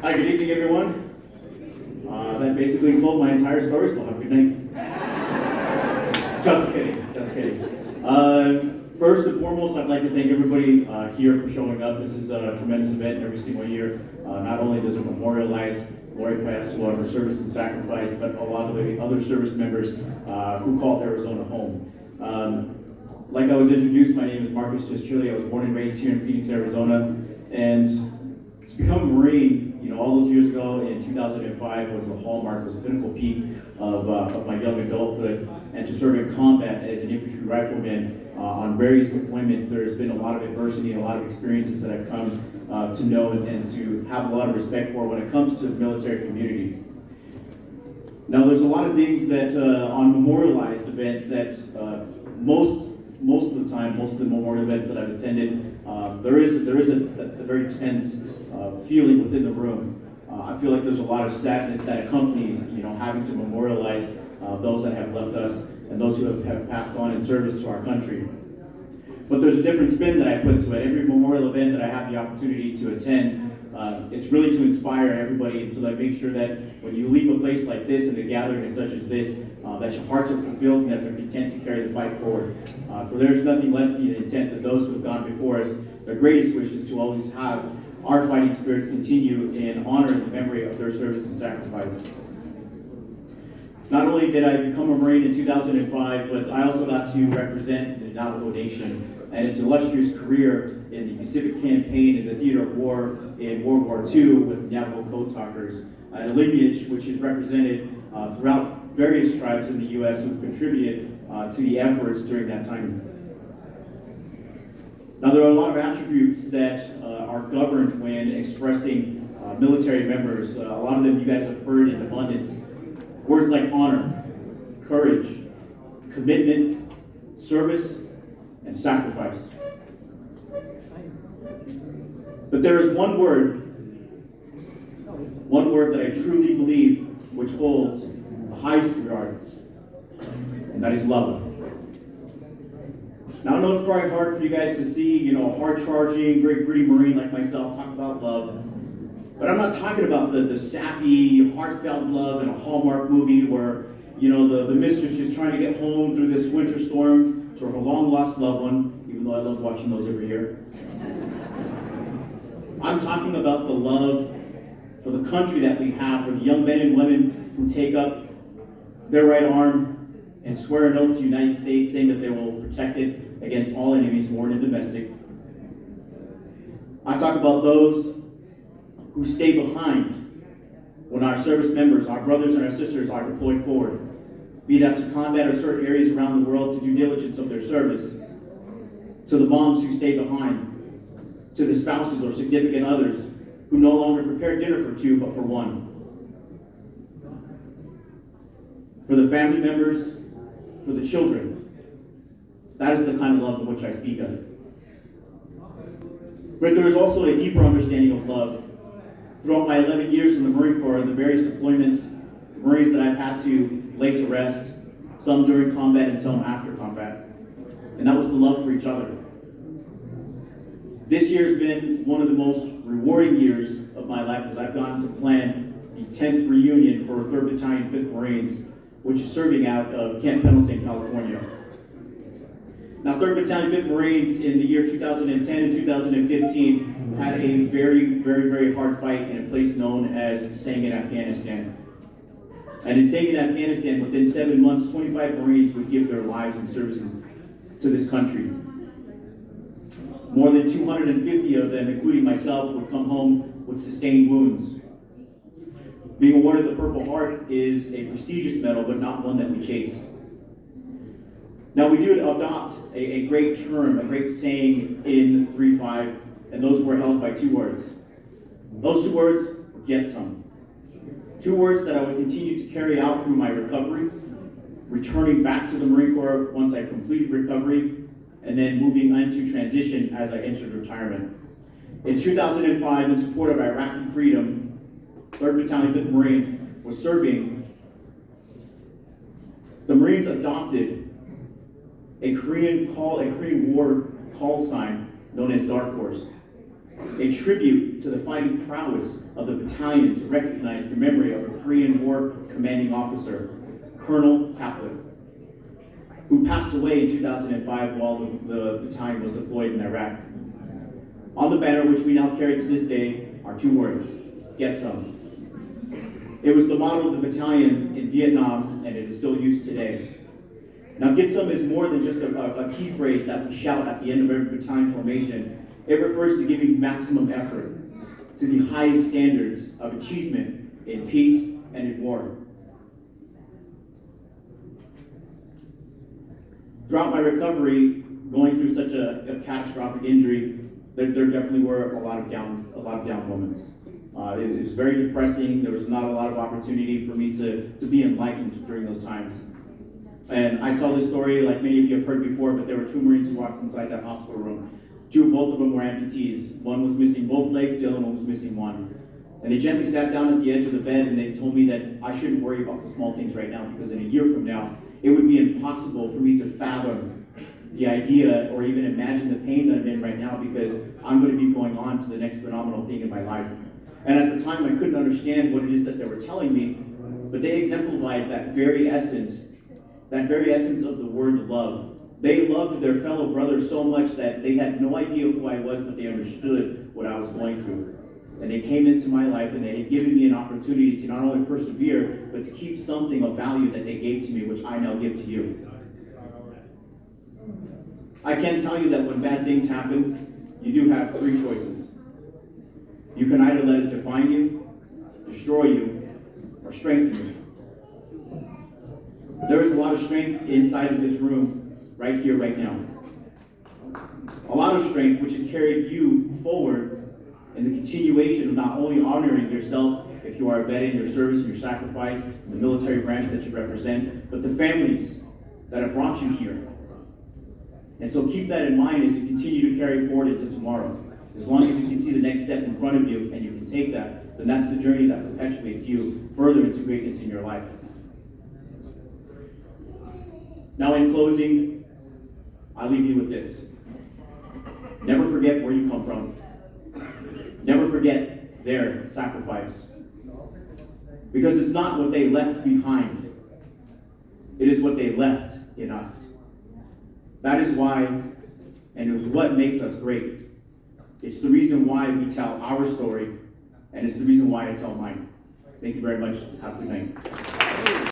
Hi, good evening, everyone. That basically told my entire story, so have a good night. Just kidding, just kidding. First and foremost, I'd like to thank everybody here for showing up. This is a tremendous event every single year. Not only does it memorialize Lori Piestewa, her service and sacrifice, but a lot of the other service members who called Arizona home. Like I was introduced, my name is Marcus Chischilly. I was born and raised here in Phoenix, Arizona, and to become a Marine, all those years ago in 2005 was the hallmark, was the pinnacle peak of my young adulthood, and to serve in combat as an infantry rifleman on various deployments, there's been a lot of adversity and a lot of experiences that I've come to know and to have a lot of respect for when it comes to the military community. Now, there's a lot of things that on memorialized events that most of the time, most of the memorial events that I've attended, there is a very tense feeling within the room. I feel like there's a lot of sadness that accompanies, having to memorialize those that have left us and those who have passed on in service to our country. But there's a different spin that I put to it. Every memorial event that I have the opportunity to attend, it's really to inspire everybody, and so that I make sure that when you leave a place like this and a gathering such as this, that your hearts are fulfilled and that they're content to carry the fight forward. For there's nothing less than the intent that those who have gone before us, their greatest wish is to always have our fighting spirits continue in honor and the memory of their service and sacrifice. Not only did I become a Marine in 2005, but I also got to represent the Navajo Nation and its illustrious career in the Pacific Campaign in the theater of war in World War II with Navajo Code Talkers, a lineage which is represented throughout various tribes in the U.S. who have contributed to the efforts during that time. Now, there are a lot of attributes that are governed when expressing military members. A lot of them you guys have heard in abundance. Words like honor, courage, commitment, service, and sacrifice. But there is one word that I truly believe which holds the highest regard, and that is love. Now, I know it's probably hard for you guys to see, a hard-charging, very gritty Marine like myself talk about love. But I'm not talking about the sappy, heartfelt love in a Hallmark movie where, the mistress is trying to get home through this winter storm to her long-lost loved one, even though I love watching those every year. I'm talking about the love for the country that we have, for the young men and women who take up their right arm and swear an oath to the United States saying that they will protect it against all enemies, foreign and domestic. I talk about those who stay behind when our service members, our brothers and our sisters are deployed forward, be that to combat or certain areas around the world to due diligence of their service, to the moms who stay behind, to the spouses or significant others who no longer prepare dinner for two but for one, for the family members, for the children. That is the kind of love of which I speak of. But there is also a deeper understanding of love. Throughout my 11 years in the Marine Corps and the various deployments, the Marines that I've had to lay to rest, some during combat and some after combat, and that was the love for each other. This year has been one of the most rewarding years of my life as I've gotten to plan the 10th reunion for 3rd Battalion, 5th Marines, which is serving out of Camp Pendleton, California. Now, 3rd Battalion, 5th Marines in the year 2010 and 2015 had a very, very, very hard fight in a place known as Sangin, Afghanistan. And in Sangin, Afghanistan, within 7 months, 25 Marines would give their lives in service to this country. More than 250 of them, including myself, would come home with sustained wounds. Being awarded the Purple Heart is a prestigious medal, but not one that we chase. Now, we do adopt a great term, a great saying in 3-5, and those were held by 2 words. Those 2 words, get some. 2 words that I would continue to carry out through my recovery, returning back to the Marine Corps once I completed recovery, and then moving into transition as I entered retirement. In 2005, in support of Iraqi freedom, 3rd Battalion, 5th Marines was serving. The Marines adopted a Korean War call sign known as Dark Horse. a tribute to the fighting prowess of the battalion to recognize the memory of a Korean War commanding officer, Colonel Taplin, who passed away in 2005 while the battalion was deployed in Iraq. On the banner, which we now carry to this day, are two words: get some. It was the motto of the battalion in Vietnam, and it is still used today. Now, get some is more than just a key phrase that we shout at the end of every battalion formation. It refers to giving maximum effort to the highest standards of achievement in peace and in war. Throughout my recovery, going through such a catastrophic injury, there definitely were a lot of down moments. It was very depressing. There was not a lot of opportunity for me to be enlightened during those times. And I tell this story like many of you have heard before, but there were two Marines who walked inside that hospital room. Both of them were amputees. One was missing both legs, the other one was missing one. And they gently sat down at the edge of the bed and they told me that I shouldn't worry about the small things right now, because in a year from now, it would be impossible for me to fathom the idea or even imagine the pain that I'm in right now, because I'm going to be going on to the next phenomenal thing in my life. And at the time, I couldn't understand what it is that they were telling me, but they exemplified that very essence of the word love. They loved their fellow brothers so much that they had no idea who I was, but they understood what I was going through. And they came into my life and they had given me an opportunity to not only persevere, but to keep something of value that they gave to me, which I now give to you. I can tell you that when bad things happen, you do have three choices. You can either let it define you, destroy you, or strengthen you. There is a lot of strength inside of this room, right here, right now. A lot of strength which has carried you forward in the continuation of not only honoring yourself if you are a vet in your service and your sacrifice, the military branch that you represent, but the families that have brought you here. And so keep that in mind as you continue to carry forward into tomorrow. As long as you can see the next step in front of you and you can take that, then that's the journey that perpetuates you further into greatness in your life. Now, in closing, I leave you with this. Never forget where you come from. Never forget their sacrifice. Because it's not what they left behind. It is what they left in us. That is why, and it is what makes us great. It's the reason why we tell our story, and it's the reason why I tell mine. Thank you very much. Have a good night.